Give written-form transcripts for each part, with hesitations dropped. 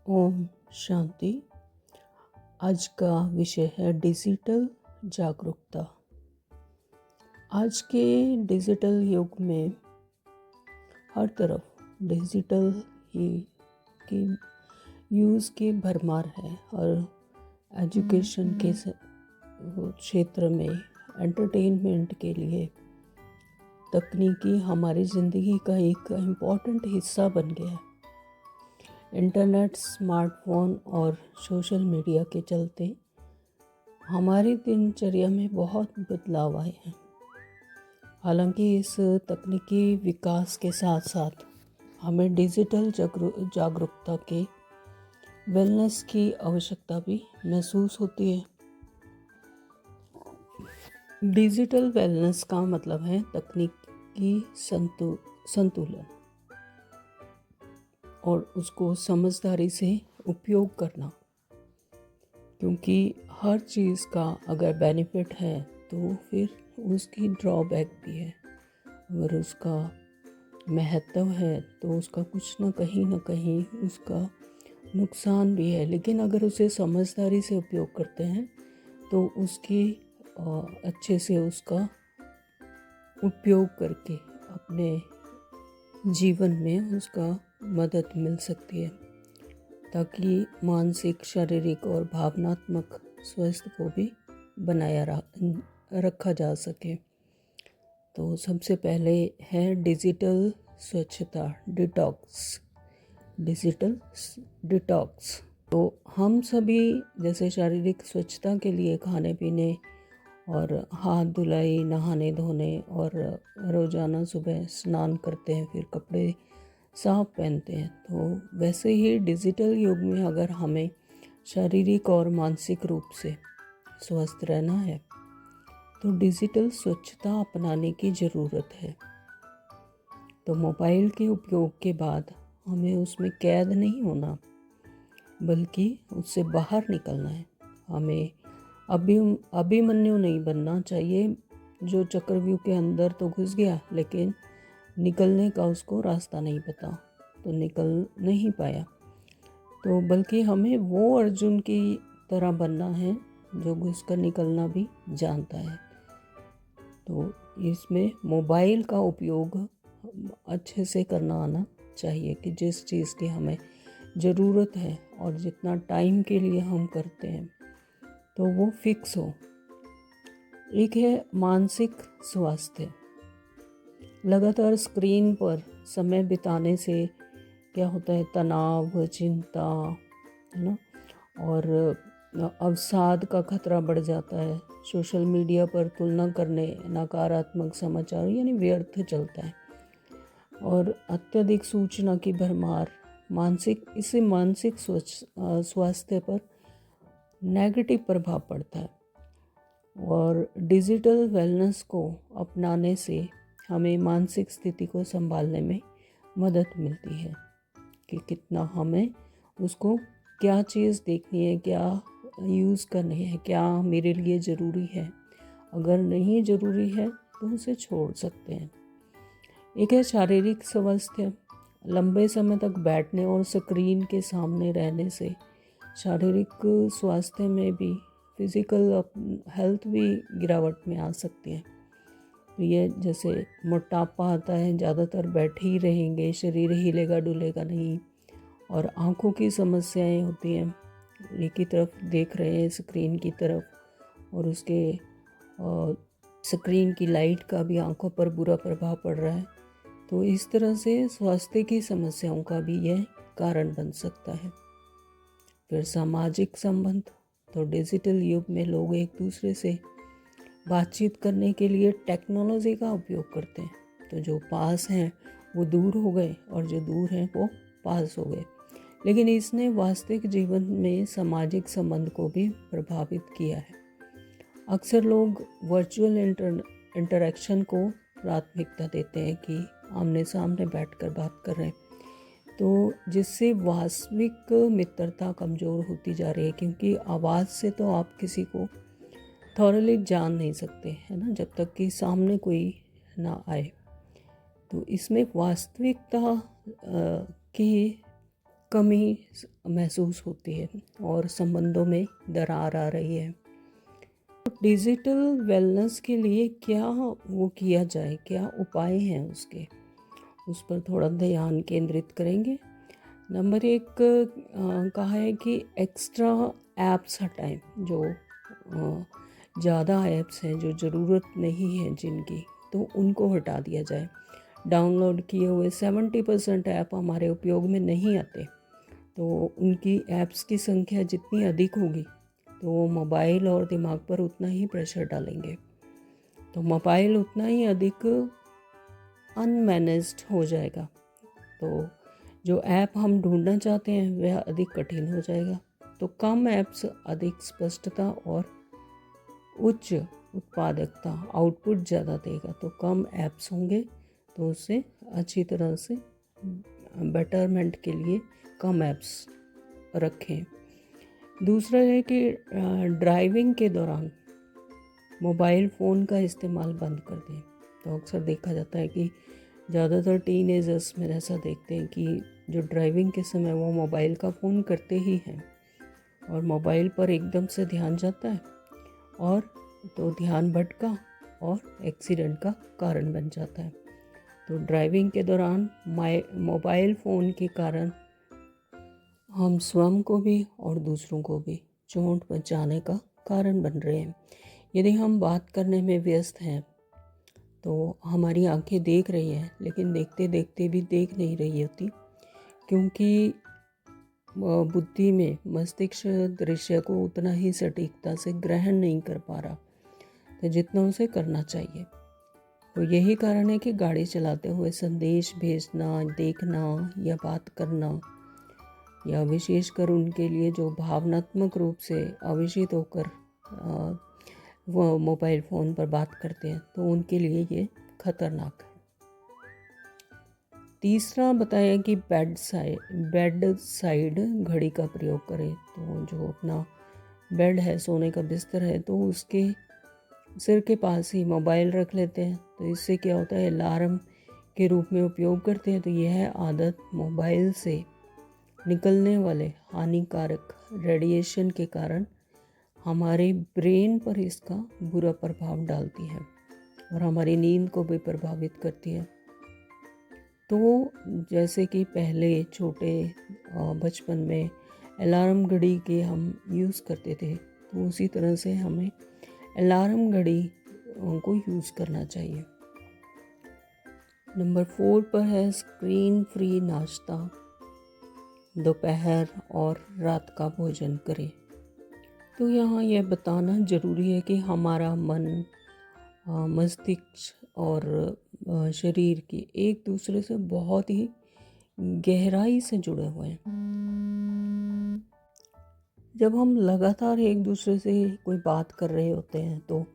ओम शांति। आज का विषय है डिजिटल जागरूकता। आज के डिजिटल युग में हर तरफ डिजिटल ही की यूज़ की भरमार है और एजुकेशन के क्षेत्र में एंटरटेनमेंट के लिए तकनीकी हमारी ज़िंदगी का एक इम्पॉर्टेंट हिस्सा बन गया है। इंटरनेट, स्मार्टफोन और सोशल मीडिया के चलते हमारी दिनचर्या में बहुत बदलाव आए हैं। हालांकि इस तकनीकी विकास के साथ साथ हमें डिजिटल जागरूकता के वेलनेस की आवश्यकता भी महसूस होती है। डिजिटल वेलनेस का मतलब है तकनीकी संतुलन और उसको समझदारी से उपयोग करना, क्योंकि हर चीज़ का अगर बेनिफिट है तो फिर उसकी ड्रॉबैक भी है। अगर उसका महत्व है तो उसका कुछ ना कहीं उसका नुकसान भी है। लेकिन अगर उसे समझदारी से उपयोग करते हैं तो उसकी अच्छे से उसका उपयोग करके अपने जीवन में उसका मदद मिल सकती है, ताकि मानसिक, शारीरिक और भावनात्मक स्वास्थ्य को भी बनाया रखा जा सके। तो सबसे पहले है डिजिटल स्वच्छता, डिजिटल डिटॉक्स। तो हम सभी जैसे शारीरिक स्वच्छता के लिए खाने पीने और हाथ धुलाई, नहाने धोने और रोज़ाना सुबह स्नान करते हैं, फिर कपड़े साफ पहनते हैं। तो वैसे ही डिजिटल युग में अगर हमें शारीरिक और मानसिक रूप से स्वस्थ रहना है तो डिजिटल स्वच्छता अपनाने की ज़रूरत है। तो मोबाइल के उपयोग के बाद हमें उसमें कैद नहीं होना, बल्कि उससे बाहर निकलना है। हमें अभिमन्यु नहीं बनना चाहिए, जो चक्रव्यूह के अंदर तो घुस गया लेकिन निकलने का उसको रास्ता नहीं पता, तो निकल नहीं पाया। तो बल्कि हमें वो अर्जुन की तरह बनना है जो घुसकर निकलना भी जानता है। तो इसमें मोबाइल का उपयोग अच्छे से करना आना चाहिए कि जिस चीज़ की हमें ज़रूरत है और जितना टाइम के लिए हम करते हैं तो वो फिक्स हो। एक है मानसिक स्वास्थ्य। लगातार स्क्रीन पर समय बिताने से क्या होता है, तनाव, चिंता, है ना, और अवसाद का खतरा बढ़ जाता है। सोशल मीडिया पर तुलना करने, नकारात्मक समाचार यानी व्यर्थ चलता है, और अत्यधिक सूचना की भरमार इससे मानसिक स्वास्थ्य पर नेगेटिव प्रभाव पड़ता है। और डिजिटल वेलनेस को अपनाने से हमें मानसिक स्थिति को संभालने में मदद मिलती है कि कितना हमें उसको क्या चीज़ देखनी है, क्या यूज़ करनी है, क्या मेरे लिए ज़रूरी है। अगर नहीं ज़रूरी है तो उसे छोड़ सकते हैं। एक है शारीरिक स्वास्थ्य। लंबे समय तक बैठने और स्क्रीन के सामने रहने से शारीरिक स्वास्थ्य में भी, फिज़िकल हेल्थ भी गिरावट में आ सकती है। तो ये जैसे मोटापा आता है, ज़्यादातर बैठे ही रहेंगे, शरीर हिलेगा डुलेगा नहीं, और आँखों की समस्याएं होती हैं, एक ही तरफ देख रहे हैं स्क्रीन की तरफ, और उसके स्क्रीन की लाइट का भी आँखों पर बुरा प्रभाव पड़ रहा है। तो इस तरह से स्वास्थ्य की समस्याओं का भी यह कारण बन सकता है। फिर सामाजिक संबंध। तो डिजिटल युग में लोग एक दूसरे से बातचीत करने के लिए टेक्नोलॉजी का उपयोग करते हैं। तो जो पास हैं वो दूर हो गए और जो दूर हैं वो पास हो गए। लेकिन इसने वास्तविक जीवन में सामाजिक संबंध को भी प्रभावित किया है। अक्सर लोग वर्चुअल इंटरेक्शन को प्राथमिकता देते हैं कि आमने सामने बैठकर बात कर रहे हैं, तो जिससे वास्तविक मित्रता कमज़ोर होती जा रही है, क्योंकि आवाज़ से तो आप किसी को थॉरली जान नहीं सकते, है ना, जब तक कि सामने कोई ना आए। तो इसमें वास्तविकता की कमी महसूस होती है और संबंधों में दरार आ रही है। डिजिटल वेलनेस के लिए क्या वो किया जाए, क्या उपाय हैं उसके, उस पर थोड़ा ध्यान केंद्रित करेंगे। नंबर 1 कहा है कि एक्स्ट्रा ऐप्स हटाएं। जो ज़्यादा ऐप्स हैं जो ज़रूरत नहीं है जिनकी, तो उनको हटा दिया जाए। डाउनलोड किए हुए 70% ऐप हमारे उपयोग में नहीं आते, तो उनकी ऐप्स की संख्या जितनी अधिक होगी तो वो मोबाइल और दिमाग पर उतना ही प्रेशर डालेंगे, तो मोबाइल उतना ही अधिक अनमैनेज्ड हो जाएगा, तो जो ऐप हम ढूंढना चाहते हैं वह अधिक कठिन हो जाएगा। तो कम ऐप्स अधिक स्पष्टता और उच्च उत्पादकता, आउटपुट ज़्यादा देगा। तो कम ऐप्स होंगे तो उससे अच्छी तरह से बेटरमेंट के लिए कम ऐप्स रखें। दूसरा है कि ड्राइविंग के दौरान मोबाइल फ़ोन का इस्तेमाल बंद कर दें। तो अक्सर देखा जाता है कि ज़्यादातर टीनेजर्स में ऐसा देखते हैं कि जो ड्राइविंग के समय वो मोबाइल का फ़ोन करते ही हैं और मोबाइल पर एकदम से ध्यान जाता है और तो ध्यान भटका और एक्सीडेंट का कारण बन जाता है। तो ड्राइविंग के दौरान मोबाइल फ़ोन के कारण हम स्वयं को भी और दूसरों को भी चोट पहुंचाने का कारण बन रहे हैं। यदि हम बात करने में व्यस्त हैं तो हमारी आंखें देख रही हैं, लेकिन देखते देखते भी देख नहीं रही होती, क्योंकि बुद्धि में मस्तिष्क दृश्य को उतना ही सटीकता से ग्रहण नहीं कर पा रहा तो जितना उसे करना चाहिए। तो यही कारण है कि गाड़ी चलाते हुए संदेश भेजना, देखना या बात करना, या विशेषकर उनके लिए जो भावनात्मक रूप से आवेशित होकर वो मोबाइल फ़ोन पर बात करते हैं, तो उनके लिए ये खतरनाक है। तीसरा बताया कि बेड साइड घड़ी का प्रयोग करें। तो जो अपना बेड है, सोने का बिस्तर है, तो उसके सिर के पास ही मोबाइल रख लेते हैं। तो इससे क्या होता है, अलार्म के रूप में उपयोग करते हैं। तो यह आदत मोबाइल से निकलने वाले हानिकारक रेडिएशन के कारण हमारे ब्रेन पर इसका बुरा प्रभाव डालती है और हमारी नींद को भी प्रभावित करती है। तो जैसे कि पहले छोटे बचपन में अलार्म घड़ी के हम यूज़ करते थे, तो उसी तरह से हमें अलार्म घड़ी को यूज़ करना चाहिए। नंबर 4 पर है स्क्रीन फ्री नाश्ता। दोपहर और रात का भोजन करें। तो यहाँ यह बताना ज़रूरी है कि हमारा मन, मस्तिष्क और शरीर की एक दूसरे से बहुत ही गहराई से जुड़े हुए हैं। जब हम लगातार एक दूसरे से कोई बात कर रहे होते हैं, तो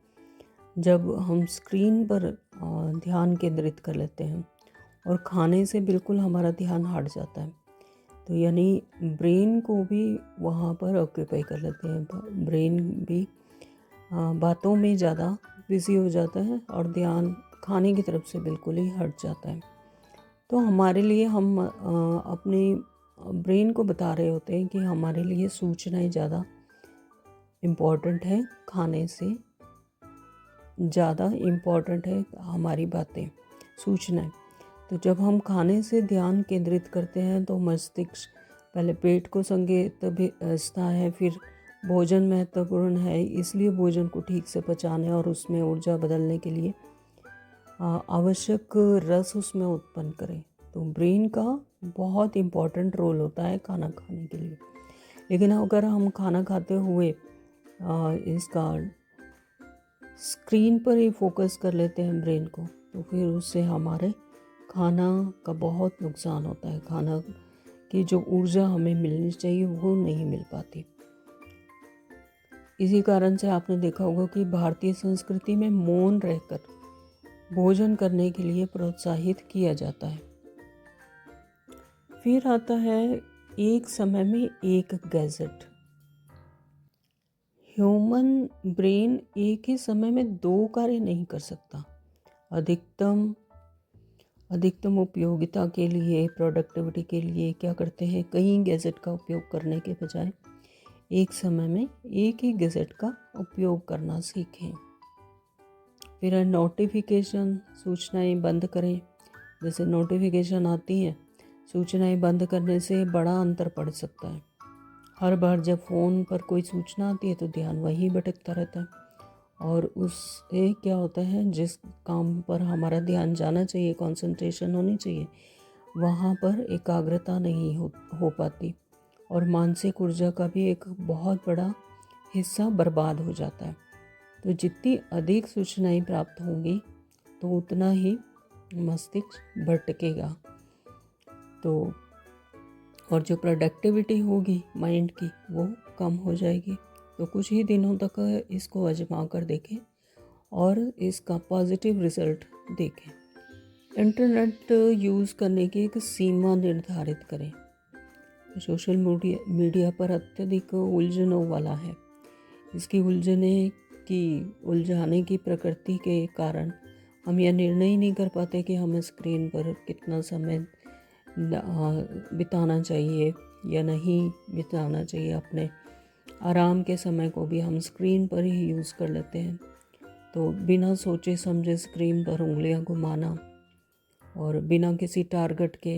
जब हम स्क्रीन पर ध्यान केंद्रित कर लेते हैं और खाने से बिल्कुल हमारा ध्यान हट जाता है, तो यानी ब्रेन को भी वहाँ पर ऑक्यूपाई कर लेते हैं। ब्रेन भी बातों में ज़्यादा बिजी हो जाता है और ध्यान खाने की तरफ से बिल्कुल ही हट जाता है। तो हमारे लिए हम अपने ब्रेन को बता रहे होते हैं कि हमारे लिए सूचनाएं ज़्यादा इम्पॉर्टेंट है, खाने से ज़्यादा इम्पॉर्टेंट है हमारी बातें, सूचनाएं। तो जब हम खाने से ध्यान केंद्रित करते हैं तो मस्तिष्क पहले पेट को संकेत भेजता है, फिर भोजन महत्वपूर्ण है, इसलिए भोजन को ठीक से पचाने और उसमें ऊर्जा बदलने के लिए आवश्यक रस उसमें उत्पन्न करें। तो ब्रेन का बहुत इम्पॉर्टेंट रोल होता है खाना खाने के लिए। लेकिन अगर हम खाना खाते हुए इसका स्क्रीन पर ही फोकस कर लेते हैं ब्रेन को, तो फिर उससे हमारे खाना का बहुत नुकसान होता है। खाना की जो ऊर्जा हमें मिलनी चाहिए वो नहीं मिल पाती। इसी कारण से आपने देखा होगा कि भारतीय संस्कृति में मौन रहकर भोजन करने के लिए प्रोत्साहित किया जाता है। फिर आता है एक समय में एक गैजेट। ह्यूमन ब्रेन एक ही समय में 2 कार्य नहीं कर सकता। अधिकतम अधिकतम उपयोगिता के लिए, प्रोडक्टिविटी के लिए क्या करते हैं, कई गैजेट का उपयोग करने के बजाय एक समय में एक ही गैजेट का उपयोग करना सीखें। फिर नोटिफिकेशन, सूचनाएं बंद करें। जैसे नोटिफिकेशन आती हैं, सूचनाएं बंद करने से बड़ा अंतर पड़ सकता है। हर बार जब फ़ोन पर कोई सूचना आती है तो ध्यान वहीं भटकता रहता है, और उससे क्या होता है, जिस काम पर हमारा ध्यान जाना चाहिए, कंसंट्रेशन होनी चाहिए, वहाँ पर एकाग्रता नहीं हो पाती, और मानसिक ऊर्जा का भी एक बहुत बड़ा हिस्सा बर्बाद हो जाता है। तो जितनी अधिक सूचनाएं प्राप्त होंगी तो उतना ही मस्तिष्क भटकेगा, तो और जो प्रोडक्टिविटी होगी माइंड की वो कम हो जाएगी। तो कुछ ही दिनों तक इसको आजमा कर देखें और इसका पॉजिटिव रिजल्ट देखें। इंटरनेट यूज़ करने की एक सीमा निर्धारित करें। सोशल मीडिया पर अत्यधिक उलझनों वाला है। इसकी उलझाने की प्रकृति के कारण हम यह निर्णय ही नहीं कर पाते कि हमें स्क्रीन पर कितना समय बिताना चाहिए या नहीं बिताना चाहिए। अपने आराम के समय को भी हम स्क्रीन पर ही यूज़ कर लेते हैं। तो बिना सोचे समझे स्क्रीन पर उंगलियां घुमाना और बिना किसी टारगेट के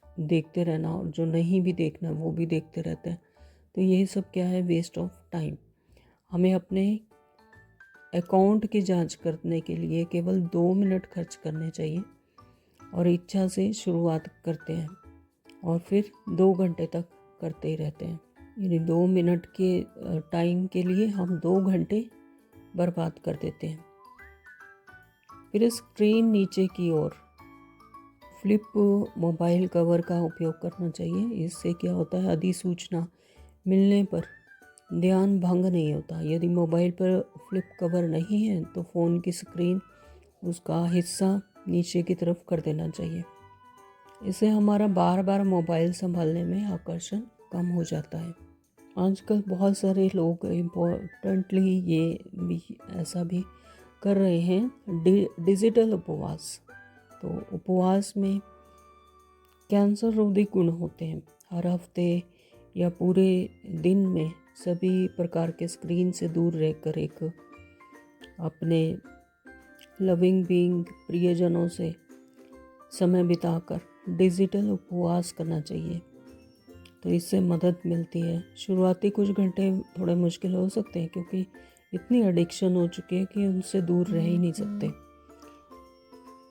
देखते रहना, और जो नहीं भी देखना वो भी देखते रहते हैं। तो ये सब क्या है, वेस्ट ऑफ टाइम। हमें अपने अकाउंट की जांच करने के लिए केवल 2 मिनट खर्च करने चाहिए, और इच्छा से शुरुआत करते हैं और फिर 2 घंटे तक करते ही रहते हैं। यानी 2 मिनट के टाइम के लिए हम 2 घंटे बर्बाद कर देते हैं। फिर स्क्रीन नीचे की ओर फ्लिप मोबाइल कवर का उपयोग करना चाहिए। इससे क्या होता है, अधिसूचना मिलने पर ध्यान भंग नहीं होता। यदि मोबाइल पर फ्लिप कवर नहीं है तो फ़ोन की स्क्रीन उसका हिस्सा नीचे की तरफ कर देना चाहिए। इससे हमारा बार बार मोबाइल संभालने में आकर्षण कम हो जाता है। आजकल बहुत सारे लोग इम्पोर्टेंटली ये भी ऐसा भी कर रहे हैं, डिजिटल उपवास। तो उपवास में कैंसर रोधी गुण होते हैं। हर हफ्ते या पूरे दिन में सभी प्रकार के स्क्रीन से दूर रहकर एक अपने लविंग बीइंग प्रियजनों से समय बिताकर डिजिटल उपवास करना चाहिए। तो इससे मदद मिलती है। शुरुआती कुछ घंटे थोड़े मुश्किल हो सकते हैं, क्योंकि इतनी एडिक्शन हो चुकी है कि उनसे दूर रह ही नहीं सकते।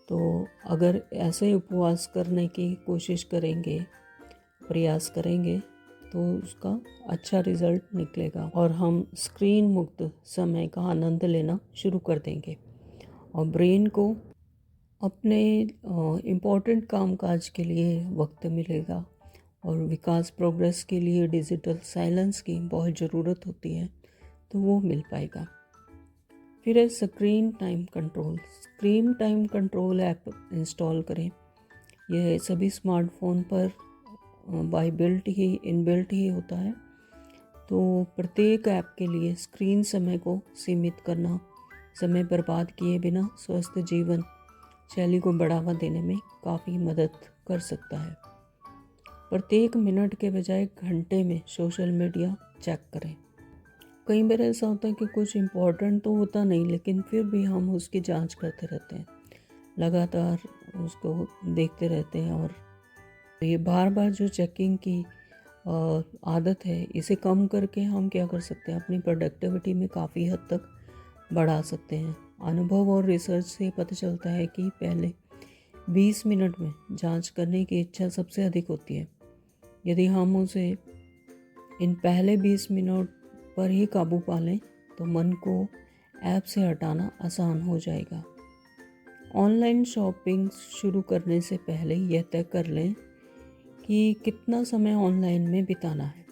तो अगर ऐसे उपवास करने की कोशिश करेंगे, प्रयास करेंगे, तो उसका अच्छा रिजल्ट निकलेगा और हम स्क्रीन मुक्त समय का आनंद लेना शुरू कर देंगे, और ब्रेन को अपने इम्पोर्टेंट कामकाज के लिए वक्त मिलेगा। और विकास प्रोग्रेस के लिए डिजिटल साइलेंस की बहुत ज़रूरत होती है, तो वो मिल पाएगा। फिर है screen time control. Screen time control app install करें। यह सभी स्मार्टफोन पर इनबिल्ट ही होता है। तो प्रत्येक ऐप के लिए स्क्रीन समय को सीमित करना समय बर्बाद किए बिना स्वस्थ जीवन शैली को बढ़ावा देने में काफ़ी मदद कर सकता है। प्रत्येक मिनट के बजाय घंटे में सोशल मीडिया चेक करें। कई बार ऐसा होता है कि कुछ इम्पोर्टेंट तो होता नहीं, लेकिन फिर भी हम उसकी जांच करते रहते हैं, लगातार उसको देखते रहते हैं। और ये बार बार जो चेकिंग की आदत है, इसे कम करके हम क्या कर सकते हैं, अपनी प्रोडक्टिविटी में काफ़ी हद तक बढ़ा सकते हैं। अनुभव और रिसर्च से पता चलता है कि पहले 20 मिनट में जांच करने की इच्छा सबसे अधिक होती है। यदि हम उसे इन पहले 20 मिनट पर ही काबू पा लें तो मन को ऐप से हटाना आसान हो जाएगा। ऑनलाइन शॉपिंग शुरू करने से पहले यह तय कर लें कि कितना समय ऑनलाइन में बिताना है।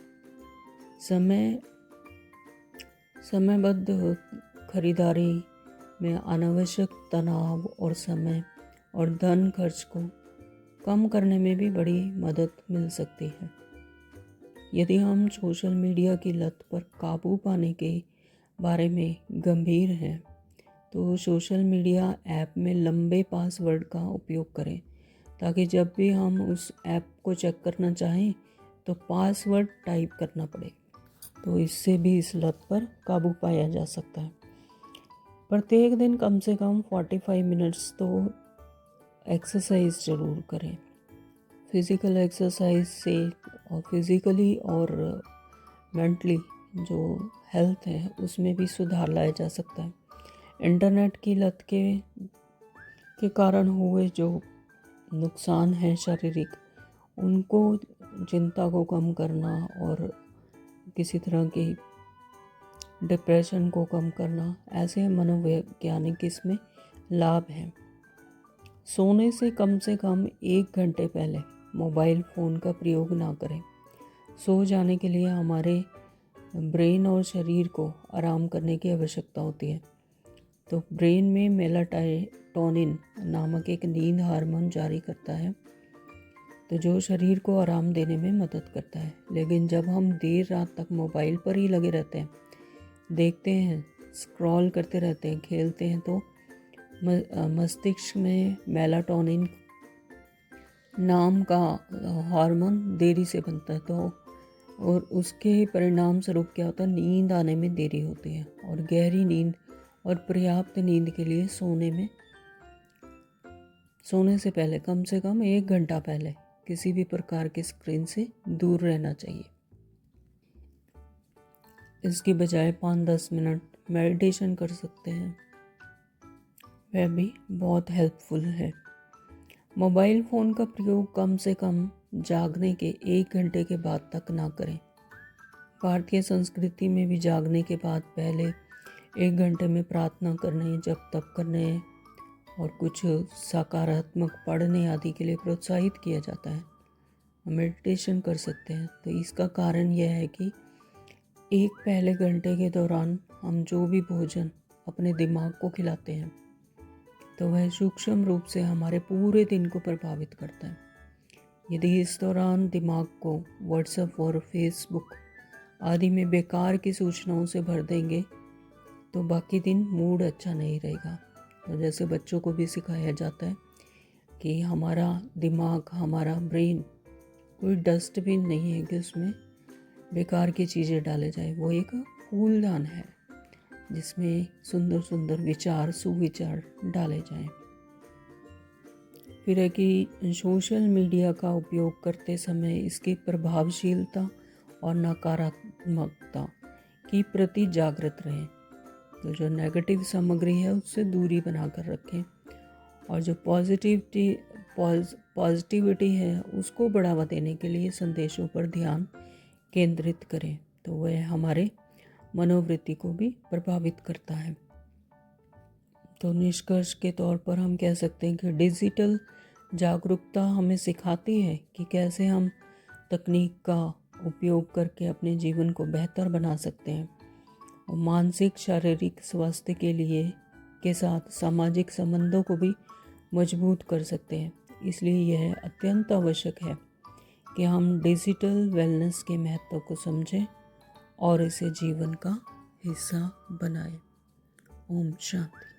समयबद्ध खरीदारी में अनावश्यक तनाव और समय और धन खर्च को कम करने में भी बड़ी मदद मिल सकती है। यदि हम सोशल मीडिया की लत पर काबू पाने के बारे में गंभीर हैं तो सोशल मीडिया ऐप में लंबे पासवर्ड का उपयोग करें, ताकि जब भी हम उस ऐप को चेक करना चाहें तो पासवर्ड टाइप करना पड़े। तो इससे भी इस लत पर काबू पाया जा सकता है। प्रत्येक दिन कम से कम 45 मिनट्स तो एक्सरसाइज ज़रूर करें। फिज़िकल एक्सरसाइज से और फिज़िकली और मेंटली जो हेल्थ है उसमें भी सुधार लाया जा सकता है। इंटरनेट की लत के कारण हुए जो नुकसान हैं शारीरिक, उनको चिंता को कम करना और किसी तरह की डिप्रेशन को कम करना, ऐसे मनोवैज्ञानिक इसमें लाभ हैं। सोने से कम 1 घंटे पहले मोबाइल फ़ोन का प्रयोग ना करें। सो जाने के लिए हमारे ब्रेन और शरीर को आराम करने की आवश्यकता होती है। तो ब्रेन में मेलाटोनिन नामक एक नींद हार्मोन जारी करता है, तो जो शरीर को आराम देने में मदद करता है। लेकिन जब हम देर रात तक मोबाइल पर ही लगे रहते हैं, देखते हैं, स्क्रॉल करते रहते हैं, खेलते हैं, तो मस्तिष्क में मेलाटोनिन नाम का हार्मोन देरी से बनता है, तो और उसके परिणाम स्वरूप क्या होता है, नींद आने में देरी होती है। और गहरी नींद और पर्याप्त नींद के लिए सोने से पहले कम से कम 1 घंटा पहले किसी भी प्रकार की स्क्रीन से दूर रहना चाहिए। इसकी बजाय 5-10 मिनट मेडिटेशन कर सकते हैं, वह भी बहुत हेल्पफुल है। मोबाइल फ़ोन का प्रयोग कम से कम जागने के 1 घंटे के बाद तक ना करें। भारतीय संस्कृति में भी जागने के बाद पहले 1 घंटे में प्रार्थना करने, जप तप करने और कुछ सकारात्मक पढ़ने आदि के लिए प्रोत्साहित किया जाता है। मेडिटेशन कर सकते हैं। तो इसका कारण यह है कि एक पहले घंटे के दौरान हम जो भी भोजन अपने दिमाग को खिलाते हैं, तो वह सूक्ष्म रूप से हमारे पूरे दिन को प्रभावित करता है। यदि इस दौरान दिमाग को व्हाट्सएप और फेसबुक आदि में बेकार की सूचनाओं से भर देंगे, तो बाकी दिन मूड अच्छा नहीं रहेगा। तो जैसे बच्चों को भी सिखाया जाता है कि हमारा दिमाग, हमारा ब्रेन कोई डस्टबिन नहीं है कि उसमें बेकार की चीज़ें डाले जाए, वो एक फूलदान है जिसमें सुंदर सुंदर विचार, सुविचार डाले जाएं। फिर है कि सोशल मीडिया का उपयोग करते समय इसकी प्रभावशीलता और नकारात्मकता की प्रति जागृत रहें। तो जो नेगेटिव सामग्री है उससे दूरी बनाकर रखें, और जो पॉजिटिविटी है उसको बढ़ावा देने के लिए संदेशों पर ध्यान केंद्रित करें। तो वह हमारे मनोवृत्ति को भी प्रभावित करता है। तो निष्कर्ष के तौर पर हम कह सकते हैं कि डिजिटल जागरूकता हमें सिखाती है कि कैसे हम तकनीक का उपयोग करके अपने जीवन को बेहतर बना सकते हैं और मानसिक शारीरिक स्वास्थ्य के साथ सामाजिक संबंधों को भी मजबूत कर सकते हैं। इसलिए यह अत्यंत आवश्यक है कि हम डिजिटल वेलनेस के महत्व को समझें और इसे जीवन का हिस्सा बनाएं। ओम शांति।